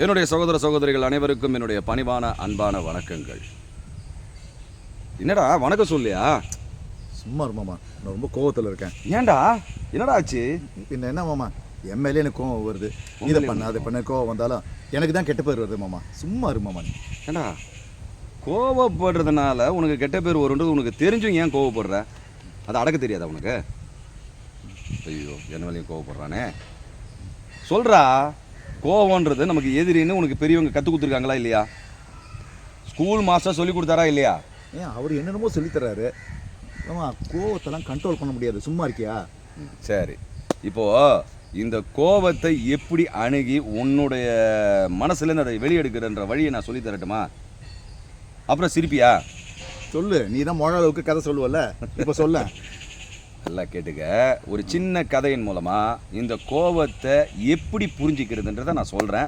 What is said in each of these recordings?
என்னுடைய சகோதர சகோதரிகள் அனைவருக்கும் என்னுடைய பணிவான அன்பான வணக்கங்கள். என்னடா வணக்கம் சொல்லியா? சும்மா மாமா, நான் ரொம்ப கோவத்தில் இருக்கேன். ஏன்டா, என்னடா ஆச்சு? பின்ன என்ன மாமா, எம்எல்ஏ எனக்கு கோவம் வருது. இதை பண்ண அதை பண்ண கோவம் வந்தாலும் எனக்கு தான் கெட்ட பேர் வருது மாமா. சும்மா இரு மாமா. ஏண்டா, கோவப்படுறதுனால உனக்கு கெட்ட பேர் வருன்றது உனக்கு தெரிஞ்சும் ஏன் கோவப்படுற? அதை அடக்க தெரியாதா உனக்கு? ஐயோ, என்ன வேலையும் கோவப்படுறானே. சொல்கிறா, கோவன்றது நமக்கு எதிரின்னு உனக்கு பெரியவங்க கற்றுக் கொடுத்துருக்காங்களா இல்லையா? ஸ்கூல் மாஸ்டர் சொல்லி கொடுத்தாரா இல்லையா? ஏன் அவர் என்னென்னமோ சொல்லித்தராரு. ஆமா, கோவத்தெல்லாம் கண்ட்ரோல் பண்ண முடியாது. சும்மா இருக்கியா? சரி, இப்போது இந்த கோவத்தை எப்படி அணுகி உன்னுடைய மனசுலேருந்து அதை வெளியெடுக்கிறன்ற வழியை நான் சொல்லி தரட்டுமா? அப்புறம் சிரிப்பியா? சொல்லு, நீ தான் மொழ அளவுக்கு கதை சொல்லுவல்ல, இப்போ சொல்ல. நல்லா கேட்டுக்க. ஒரு சின்ன கதையின் மூலமாக இந்த கோவத்தை எப்படி புரிஞ்சிக்கிறதுன்றதை நான் சொல்கிறேன்.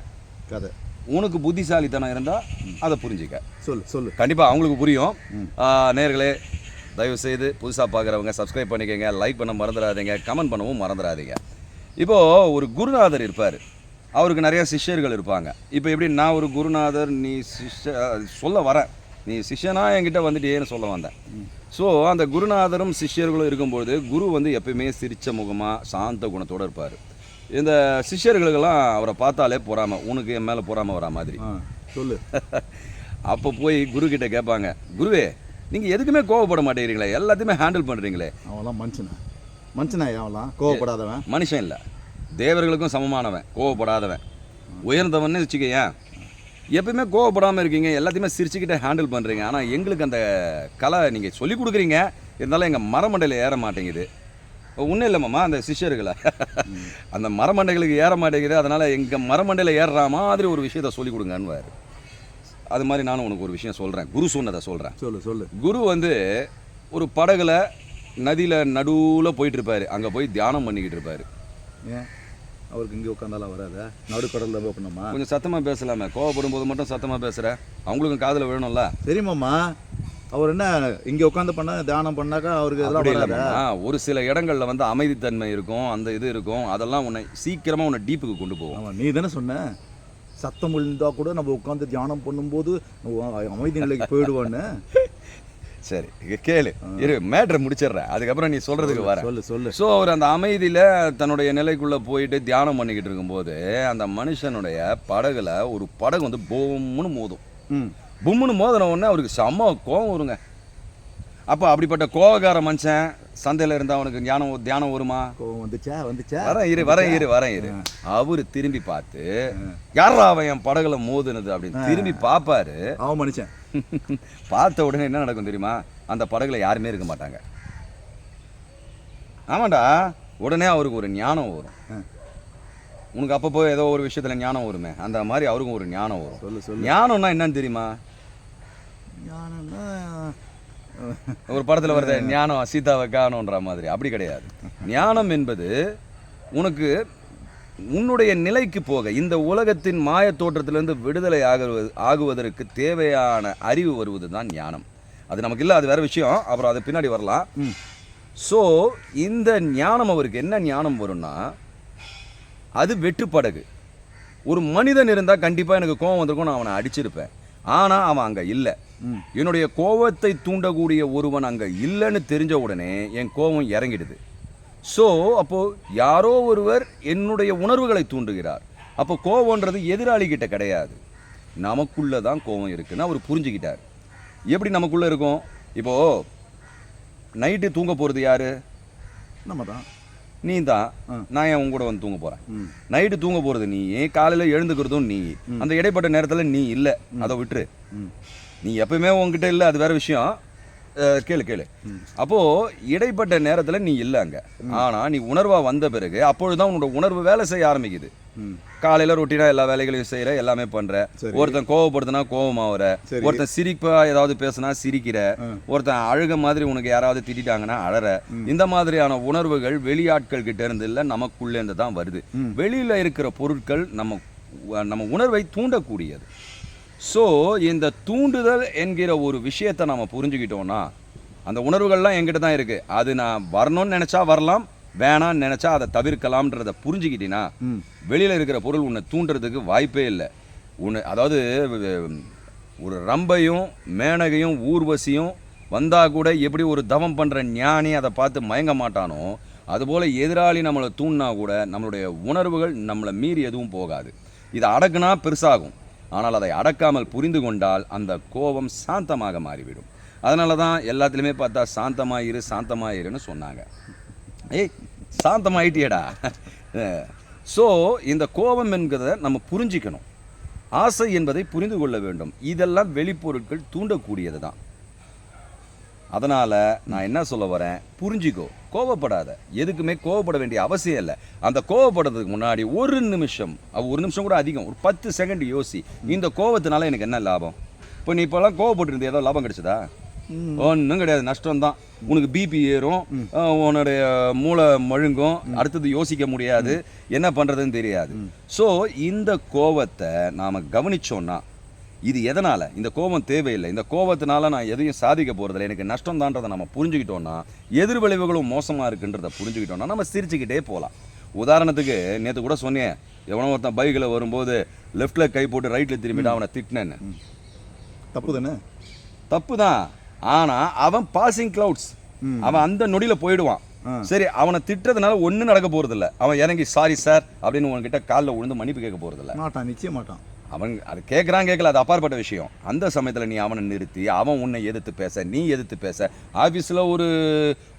கதை உனக்கு புத்திசாலித்தனம் இருந்தால் அதை புரிஞ்சிக்க. சொல்லு. கண்டிப்பாக அவங்களுக்கு புரியும். நேயர்களே, தயவுசெய்து புதுசாக பார்க்குறவங்க சப்ஸ்கிரைப் பண்ணிக்கோங்க, லைக் பண்ண மறந்துடாதீங்க, கமெண்ட் பண்ணவும் மறந்துடாதீங்க. இப்போது ஒரு குருநாதர் இருப்பார், அவருக்கு நிறைய சிஷ்யர்கள் இருப்பாங்க. இப்போ எப்படி நான் ஒரு குருநாதர், நீ சொல்ல வரேன், நீ சிஷ்யனாக என்கிட்ட வந்துட்டேன்னு சொல்ல வந்தேன். ஸோ அந்த குருநாதரும் சிஷ்யர்களும் இருக்கும்பொழுது குரு வந்து எப்பயுமே சிரித்த முகமாக சாந்த குணத்தோடு இருப்பார். இந்த சிஷ்யர்களுக்கெல்லாம் அவரை பார்த்தாலே பொறாமை, உனக்கு என் மேலே பொறாமை வரா மாதிரி. சொல்லு. அப்போ போய் குரு கிட்ட கேட்பாங்க, குருவே நீங்கள் எதுக்குமே கோவப்பட மாட்டேங்கிறீங்களே, எல்லாத்தையுமே ஹேண்டில் பண்ணுறீங்களே. அவன்லாம் மனுஷனா? அவன்லாம் கோவப்படாதவன் மனுஷன் இல்லை, தேவர்களுக்கும் சமமானவன், கோவப்படாதவன், உயர்ந்தவன்னு வச்சுக்கேன். எப்பயுமே கோவப்படாமல் இருக்கீங்க, எல்லாத்தையுமே சிரிச்சுக்கிட்டே ஹேண்டில் பண்ணுறீங்க. ஆனால் எங்களுக்கு அந்த கலை நீங்கள் சொல்லிக் கொடுக்குறீங்க, இருந்தாலும் எங்கள் மரமண்டையில் ஏற மாட்டேங்குது. ஒன்றும் இல்லை மாமா, அந்த சிஷ்யர்களை அந்த மரமண்டைகளுக்கு ஏற மாட்டேங்குது, அதனால் எங்கள் மரமண்டையில் ஏறுற மாதிரி ஒரு விஷயத்த சொல்லிக் கொடுங்கன்னுவார். அது மாதிரி நானும் உனக்கு ஒரு விஷயம் சொல்கிறேன், குரு சொன்னதை சொல்கிறேன். சொல்லு. குரு வந்து ஒரு படகுல நதியில் நடுவில் போயிட்டுருப்பார், அங்கே போய் தியானம் பண்ணிக்கிட்டு இருப்பார். ஏன் அவருக்கு இங்கே உட்காந்தாலும் வராத? நடுக்கடலில் போய் பண்ணோமா? கொஞ்சம் சத்தமாக பேசலாமே, கோவப்படும் போது மட்டும் சத்தமாக பேசுகிற, அவங்களுக்கும் காதில் விழணும்ல. தெரியுமாம்மா, அவர் என்ன இங்கே உட்காந்து பண்ண தியானம் பண்ணாக்கா அவருக்கு இதெல்லாம் இல்லைம்மா. ஒரு சில இடங்களில் வந்து அமைதித்தன்மை இருக்கும், அந்த இது இருக்கும், அதெல்லாம் உன்னை சீக்கிரமாக உன்னை டீப்புக்கு கொண்டு போகும். ஆமாம், நீ தானே சொன்ன சத்தம் விழுந்தால் கூட நம்ம உட்காந்து தியானம் பண்ணும்போது அமைதி நிலைக்கு போயிடுவான்னு. சரி கேளு, இரு மேட்ரை முடிச்சிடுறேன், அதுக்கப்புறம் நீ சொல்கிறதுக்கு வர. சொல்லு. ஸோ அவர் அந்த அமைதியில் தன்னுடைய நிலைக்குள்ளே போயிட்டு தியானம் பண்ணிக்கிட்டு இருக்கும்போது அந்த மனுஷனுடைய படகுல ஒரு படகு வந்து பொம்முன்னு மோதும். பொம்முன்னு மோதின உடனே அவருக்கு செம்ம கோவம் வருங்க. அப்போ அப்படிப்பட்ட கோவக்கார மனுஷன் சந்தையில் இருந்தால் அவனுக்கு தியானம் வருமா? கோவம் வந்துச்சா? வரேன் இரு. அவரு திரும்பி பார்த்து, யாரா அவன் என் படகுல மோதுனது அப்படின்னு திரும்பி பார்ப்பாரு. அவன் மனுஷன் பார்த்த உடனே என்ன நடக்கும் தெரியுமா? அந்த படகுல யாருமே இருக்க மாட்டாங்க. ஆமாண்டா, உடனே அவருக்கு ஒரு ஞானம் வரும். உனக்கு அப்பப்போ ஏதோ ஒரு விஷயத்துல ஞானம் வருமே, அந்த மாதிரி அவருக்கும் ஒரு ஞானம் வரும். சொல்லு. ஞானம்னா என்னன்னு தெரியுமா? ஞானம்னா ஒரு படத்தில் வருது, ஞானம் சீதாவை காணோன்ற மாதிரி. அப்படி கிடையாது. ஞானம் என்பது உனக்கு உன்னுடைய நிலைக்கு போக, இந்த உலகத்தின் மாய தோற்றத்திலிருந்து விடுதலை ஆகுவதற்கு தேவையான அறிவு வருவது தான் ஞானம். அது நமக்கு இல்லை, அது வேற விஷயம், அப்புறம் அது பின்னாடி வரலாம். ஸோ இந்த ஞானம், அவருக்கு என்ன ஞானம் வரும்னா, அது வெற்றுப்படகு. ஒரு மனிதன் இருந்தால் கண்டிப்பாக எனக்கு கோவம் வந்திருக்கும், நான் அவனை அடிச்சிருப்பேன். ஆனால் அவன் அங்கே இல்லை. என்னுடைய கோவத்தை தூண்டக்கூடிய ஒருவன் அங்கே இல்லைன்னு தெரிஞ்ச உடனே என் கோபம் இறங்கிடுது. ஸோ அப்போது யாரோ ஒருவர் என்னுடைய உணர்வுகளை தூண்டுகிறார். அப்போ கோவம்ன்றது எதிராளிகிட்ட கிடையாது, நமக்குள்ளே தான் கோவம் இருக்குன்னு அவர் புரிஞ்சுக்கிட்டார். எப்படி நமக்குள்ளே இருக்கும்? இப்போது நைட்டு தூங்க போகிறது யார்? நம்ம தான். நீ தான். நான் ஏன் உங்க கூட வந்து தூங்க போகிறேன்? நைட்டு தூங்க போகிறது நீ, காலையில் எழுந்துக்கிறதும் நீ. அந்த இடைப்பட்ட நேரத்தில் நீ இல்லை, அதை விட்டுரு. நீ எப்பவுமே உங்ககிட்ட இல்லை, அது வேற விஷயம். கேளு. அப்போது இடைப்பட்ட நேரத்தில் நீ இல்லை அங்கே. ஆனால் நீ உணர்வாக வந்த பிறகு அப்பொழுதுதான் உன்னோட உணர்வு வேலை செய்ய ஆரம்பிக்குது. காலையில் ரொட்டீனாக எல்லா வேலைகளையும் செய்கிற, எல்லாமே பண்ணுற. ஒருத்தன் கோவப்படுத்தினா கோவமாகற, ஒருத்தன் சிரிப்பாக ஏதாவது பேசுனா சிரிக்கிற, ஒருத்தன் அழுக மாதிரி உனக்கு யாராவது திட்டாங்கன்னா அழற. இந்த மாதிரியான உணர்வுகள் வெளியாட்கள் கிட்ட இருந்து இல்லை, நமக்குள்ளேருந்து தான் வருது. வெளியில் இருக்கிற பொருட்கள் நம்ம உணர்வை தூண்டக்கூடியது. ஸோ இந்த தூண்டுதல் என்கிற ஒரு விஷயத்தை நம்ம புரிஞ்சுக்கிட்டோன்னா, அந்த உணர்வுகள்லாம் என்கிட்ட தான் இருக்குது, அது நான் வரணும்னு நினச்சா வரலாம், வேணான்னு நினச்சா அதை தவிர்க்கலாம்ன்றதை புரிஞ்சுக்கிட்டீங்கன்னா வெளியில் இருக்கிற பொருள் உன்னை தூண்டுறதுக்கு வாய்ப்பே இல்லை. அதாவது ஒரு ரம்பையும் மேனகையும் ஊர்வசியும் வந்தால் கூட எப்படி ஒரு தவம் பண்ணுற ஞானி அதை பார்த்து மயங்க மாட்டானோ, அதுபோல் எதிராளி நம்மளை தூண்டினா கூட நம்மளுடைய உணர்வுகள் நம்மளை மீறி எதுவும் போகாது. இதை அடக்குனா பெருசாகும், ஆனால் அதை அடக்காமல் புரிந்து கொண்டால் அந்த கோபம் சாந்தமாக மாறிவிடும். அதனால தான் எல்லாத்துலேயுமே பார்த்தா சாந்தமாயிருன்னு சொன்னாங்க. ஏய், சாந்தமாயிட்டியடா. ஸோ இந்த கோபம் என்கிறத நம்ம புரிஞ்சிக்கணும். ஆசை என்பதை புரிந்து கொள்ள வேண்டும். இதெல்லாம் வெளிப்பொருட்கள் தூண்டக்கூடியது தான். அதனால் நான் என்ன சொல்ல வரேன், புரிஞ்சிக்கோ, கோபப்படாத. எதுக்குமே கோபப்பட வேண்டிய அவசியம் இல்லை. அந்த கோபப்படுறதுக்கு முன்னாடி ஒரு நிமிஷம் கூட அதிகம், ஒரு 10 செகண்ட் யோசி, இந்த கோபத்தினால எனக்கு என்ன லாபம்? இப்போ நீ இப்போலாம் கோபப்பட்டு ஏதோ லாபம் கிடைச்சதா? ஒன்றும் கிடையாது, நஷ்டம்தான். உனக்கு பிபி ஏறும், உன்னுடைய மூளை மழுங்கும், அடுத்தது யோசிக்க முடியாது, என்ன பண்ணுறதுன்னு தெரியாது. ஸோ இந்த கோபத்தை நாம் கவனித்தோன்னா, இது எதனால், இந்த கோபம் தேவையில்லை, இந்த கோபத்தினால நான் எதையும் சாதிக்க போகிறதில்ல, எனக்கு நஷ்டம் தான்றதை நம்ம புரிஞ்சுக்கிட்டோன்னா, எதிர்விளைவுகளும் மோசமாக இருக்குன்றதை புரிஞ்சுக்கிட்டோன்னா நம்ம சிரிச்சுக்கிட்டே போகலாம். உதாரணத்துக்கு நேற்று கூட சொன்னேன், எவனோ ஒருத்தன் பைக்கில் வரும்போது லெஃப்டில் கை போட்டு ரைட்டில் திரும்பிட்டு அவனை திட்டினேன்னு. தப்பு தானே? தப்பு தான். ஆனால் அவன் பாசிங் கிளவுட்ஸ், அவன் அந்த நொடியில் போயிடுவான். சரி, அவனை திட்டுறதுனால ஒன்றும் நடக்க போகிறதில்ல. அவன் இறங்கி சாரி சார் அப்படின்னு உன்கிட்ட காலில் விழுந்து மன்னிப்பு கேட்க போகிறதில்ல. மாட்டான், நிச்சயம் மாட்டான். அவன் அது கேட்குறான் அது அப்பாற்பட்ட விஷயம். அந்த சமயத்தில் நீ அவனை நிறுத்தி, அவன் உன்னை எதிர்த்து பேச, நீ எதிர்த்து பேச, ஆஃபீஸில் ஒரு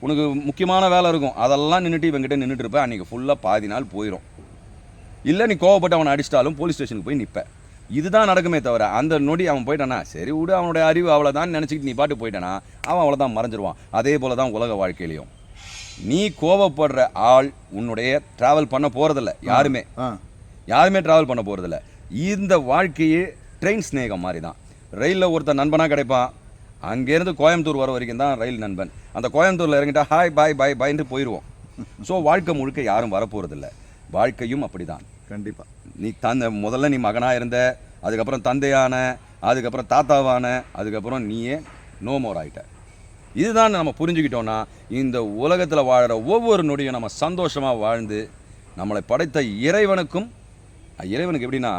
உனக்கு முக்கியமான வேலை இருக்கும், அதெல்லாம் நின்றுட்டு இவங்ககிட்ட நின்றுட்டு இருப்பேன், அன்றைக்கி ஃபுல்லாக பாதி நாள் போயிடும். இல்லை நீ கோவப்பட்டு அவனை அடிச்சிட்டாலும் போலீஸ் ஸ்டேஷனுக்கு போய் நிற்ப. இதுதான் நடக்குமே தவிர, அந்த நொடி அவன் போயிட்டானா சரி விடு, அவனுடைய அறிவு அவ்வளோதான் நினச்சிக்கிட்டு நீ பாட்டு போயிட்டானா அவன் அவ்வளோதான் மறைஞ்சிருவான். அதே போல் தான் உலக வாழ்க்கையிலையும் நீ கோவப்படுற ஆள் உன்னுடைய ட்ராவல் பண்ண போகிறதில்ல. யாருமே ட்ராவல் பண்ண போகிறதில்ல. இந்த வாழ்க்கையே ட்ரெயின் ஸ்நேகம் மாதிரி தான். ரயிலில் ஒருத்தர் நண்பனாக கிடைப்பான், அங்கேருந்து கோயம்புத்தூர் வர வரைக்கும் தான் ரயில் நண்பன். அந்த கோயம்புத்தூரில் இறங்கிட்டா ஹாய் பாய் பாய்ன்ட்டு போயிடுவோம். ஸோ வாழ்க்கை முழுக்க யாரும் வரப்போகிறதில்ல. வாழ்க்கையும் அப்படி தான். கண்டிப்பாக. நீ முதல்ல நீ மகனாக இருந்த, அதுக்கப்புறம் தந்தையான, அதுக்கப்புறம் தாத்தாவான, அதுக்கப்புறம் நீயே நோமோர் ஆகிட்ட. இதுதான் நம்ம புரிஞ்சுக்கிட்டோன்னா இந்த உலகத்தில் வாழ்கிற ஒவ்வொரு நொடியும் நம்ம சந்தோஷமாக வாழ்ந்து, நம்மளை படைத்த இறைவனுக்கு எப்படின்னா,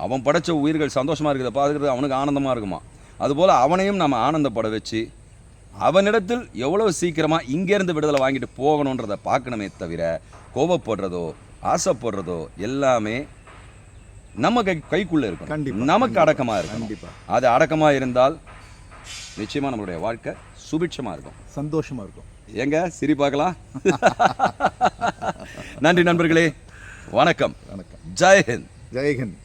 அவன் படைத்த உயிர்கள் சந்தோஷமாக இருக்கிறத பார்க்குறது அவனுக்கு ஆனந்தமாக இருக்குமா, அதுபோல் அவனையும் நம்ம ஆனந்தப்பட வச்சு அவனிடத்தில் எவ்வளோ சீக்கிரமாக இங்கேருந்து விடுதலை வாங்கிட்டு போகணுன்றதை பார்க்கணுமே தவிர, கோபப்படுறதோ ஆசைப்படுறதோ எல்லாமே நம்ம கைக்குள்ளே இருக்கும். நமக்கு அடக்கமாக இருக்கும். அது அடக்கமாக இருந்தால் நிச்சயமாக நம்மளுடைய வாழ்க்கை சுபிட்சமாக இருக்கும், சந்தோஷமாக இருக்கும். எங்க சிரி பார்க்கலாம். நன்றி நண்பர்களே, வணக்கம். வணக்கம். ஜெய்ஹிந்த். ஜெய்ஹிந்த்.